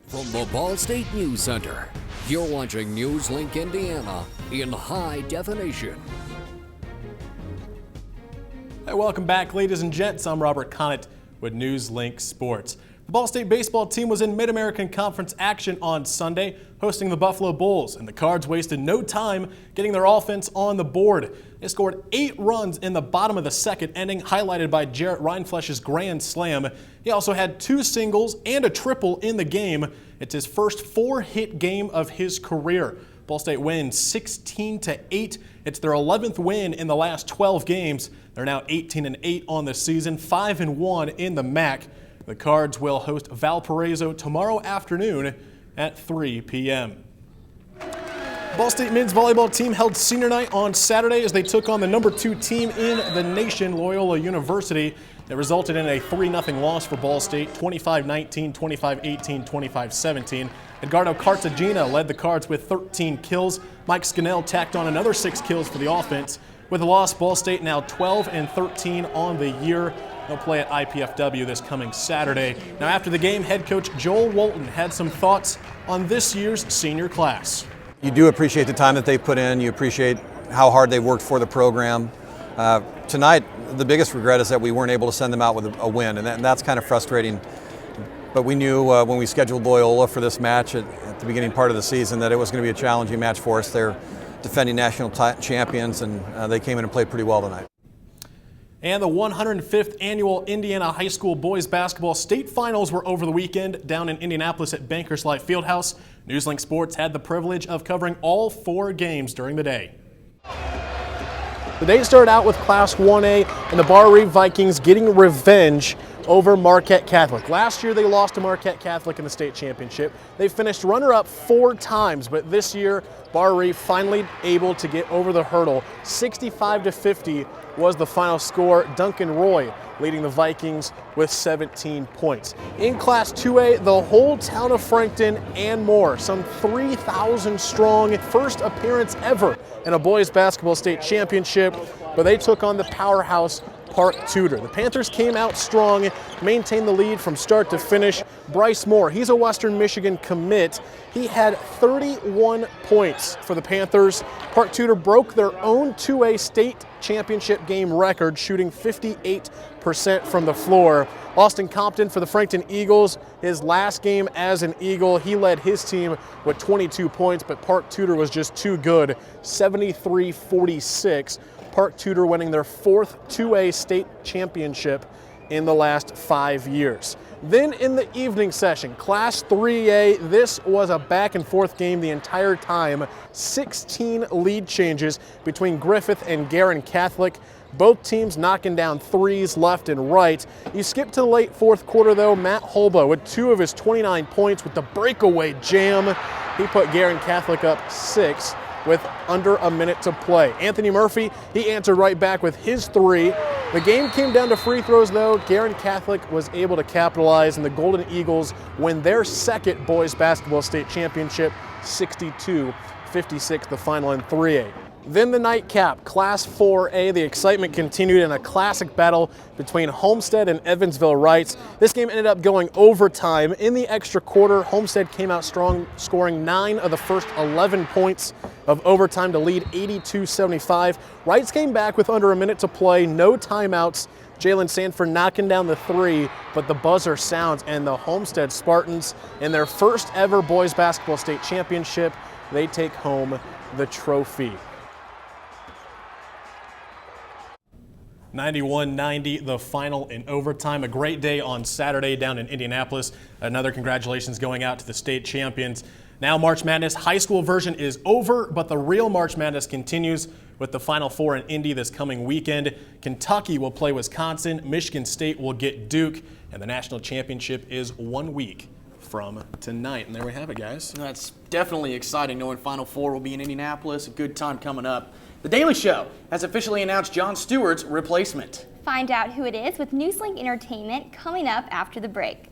From the Ball State News Center, you're watching Newslink, Indiana in high definition. Hey, welcome back, ladies and gents. I'm Robert Connett with Newslink Sports. The Ball State baseball team was in Mid-American Conference action on Sunday, hosting the Buffalo Bulls, and the Cards wasted no time getting their offense on the board. They scored 8 runs in the bottom of the second inning, highlighted by Jarrett Reinflesh's grand slam. He also had 2 singles and a triple in the game. It's his first 4-hit game of his career. Ball State wins 16-8. It's their 11th win in the last 12 games. They're now 18-8 on the season, 5-1 in the MAC. The Cards will host Valparaiso tomorrow afternoon at 3 p.m. Ball State men's volleyball team held senior night on Saturday as they took on the number 2 team in the nation, Loyola University. It resulted in a 3-0 loss for Ball State, 25-19, 25-18, 25-17. Edgardo Cartagena led the Cards with 13 kills. Mike Scannell tacked on another 6 kills for the offense. With the loss, Ball State now 12-13 on the year. They'll play at IPFW this coming Saturday. Now, after the game, head coach Joel Walton had some thoughts on this year's senior class. You do appreciate the time that they put in. You appreciate how hard they worked for the program. Tonight, the biggest regret is that we weren't able to send them out with a win, and that's kind of frustrating. But we knew when we scheduled Loyola for this match at the beginning part of the season that it was going to be a challenging match for us. They're defending national champions, and they came in and played pretty well tonight. And the 105th annual Indiana High School Boys Basketball State Finals were over the weekend down in Indianapolis at Bankers Life Fieldhouse. Newslink Sports had the privilege of covering all 4 games during the day. The day started out with Class 1A and the Bar Reeve Vikings getting revenge over Marquette Catholic. Last year they lost to Marquette Catholic in the state championship. They finished runner-up 4 times, but this year Bar Reeve finally able to get over the hurdle. 65-50 was the final score. Duncan Roy leading the Vikings with 17 points. In Class 2A, the whole town of Frankton and more, some 3,000 strong, first appearance ever in a boys basketball state championship, but they took on the powerhouse Park Tudor. The Panthers came out strong, maintained the lead from start to finish. Bryce Moore, he's a Western Michigan commit. He had 31 points for the Panthers. Park Tudor broke their own 2A state championship game record, shooting 58% from the floor. Austin Compton for the Frankton Eagles, his last game as an Eagle, he led his team with 22 points, but Park Tudor was just too good, 73-46. Park Tudor winning their 4th 2A state championship in the last 5 years. Then in the evening session, Class 3A, this was a back and forth game the entire time. 16 lead changes between Griffith and Guerin Catholic. Both teams knocking down threes left and right. You skip to the late 4th quarter though, Matt Holba with 2 of his 29 points with the breakaway jam. He put Guerin Catholic up 6. With under a minute to play. Anthony Murphy, he answered right back with his 3. The game came down to free throws though. Guerin Catholic was able to capitalize, and the Golden Eagles win their 2nd boys basketball state championship, 62-56, the final in 3A. Then the nightcap, Class 4A, the excitement continued in a classic battle between Homestead and Evansville Rights. This game ended up going overtime. In the extra quarter, Homestead came out strong, scoring 9 of the first 11 points of overtime to lead 82-75. Rights came back with under a minute to play, no timeouts. Jalen Sanford knocking down the 3, but the buzzer sounds, and the Homestead Spartans, in their first ever boys basketball state championship, they take home the trophy. 91-90, the final in overtime. A great day on Saturday down in Indianapolis. Another congratulations going out to the state champions. Now March Madness high school version is over, but the real March Madness continues with the Final Four in Indy this coming weekend. Kentucky will play Wisconsin, Michigan State will get Duke, and the national championship is 1 week from tonight. And there we have it, guys. That's definitely exciting knowing Final Four will be in Indianapolis. A good time coming up. The Daily Show has officially announced Jon Stewart's replacement. Find out who it is with Newslink Entertainment coming up after the break.